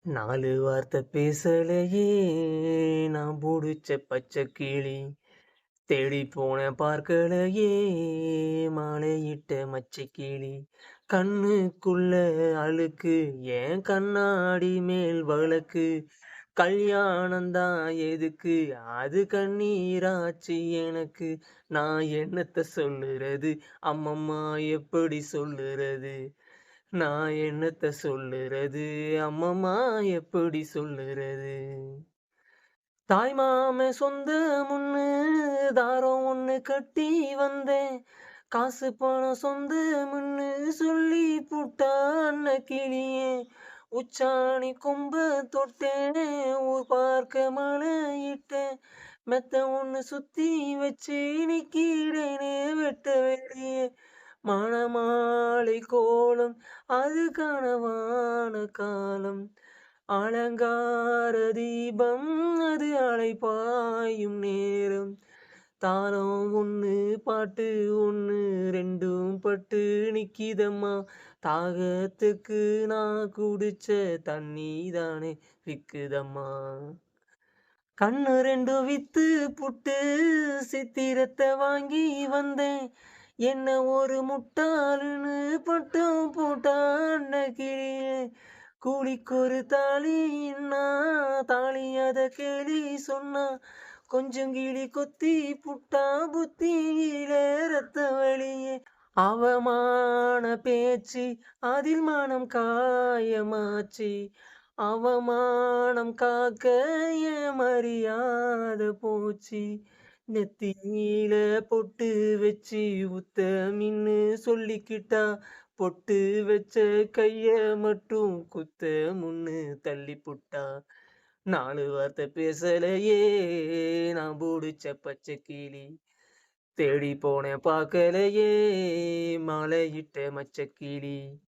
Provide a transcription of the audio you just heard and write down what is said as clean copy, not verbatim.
நாலு வார்த்தை பேசலையே நான் புடிச்ச பச்சை கிளி. தேடி போனேன் பார்க்கலையே மாலையிட்ட மச்சை கிளி. கண்ணுக்குள்ள அழுக்கு என் கண்ணாடி மேல் வழக்கு. கல்யாணந்தான் எதுக்கு அது கண்ணீராச்சு எனக்கு. நான் என்னத்த சொல்லுறது அம்மம்மா எப்படி சொல்லுறது. நான் என்னத்த சொல்லுறது அம்மம்மா எப்படி சொல்லுறது. தாய் மாமன் சொந்தமுன்னு தாரம் ஒண்ணு கட்டி வந்தேன். காசு பணம் சொந்தமுன்னு சொல்லி புட்டா அன்னக்கிளியே. உச்சாணி கொம்ப தொட்டேன் ஊர் பார்க்க மலையிட்டேன். மெத்த ஒண்ணு சுத்தி வச்சு நிக்கிறேனே வெட்ட வெளியே. மணமாலை கோலம் அது கனவான காலம். அலங்கார தீபம் அது அலைபாயும் நேரம். தாளம் ஒண்ணு பாட்டு ஒண்ணு ரெண்டும் பட்டு நிக்கிதம்மா. தாகத்துக்கு நான் குடிச்ச தண்ணி தானே விக்குதம்மா. கண்ணு ரெண்டும் வித்து புட்டு சித்திரத்தை வாங்கி வந்தேன். என்ன ஒரு முட்டாளுன்னு பட்டம் போட்டான் கிளியே. கூலிக்கொரு தாலின்னா தாலி அத கேலி சொன்னா. கொஞ்சம் கிளி கொத்தி புட்டா புத்தியில ரத்த வழியே. அவமான பேச்சு அதில் மனம் காயமாச்சு. அவமானம் காக்க என் மரியாதை போச்சு. நெத்தியில பொட்டு வச்சு உத்தமின்னு சொல்லிக்கிட்டா. பொட்டு வச்ச கைய மட்டும் குத்த முன்னு தள்ளி புட்டா. நாலு வார்த்தை பேசலையே நான் புடிச்ச பச்சை கிளி. தேடி போனேன் பார்க்கலையே மாலையிட்ட மச்ச கிளி.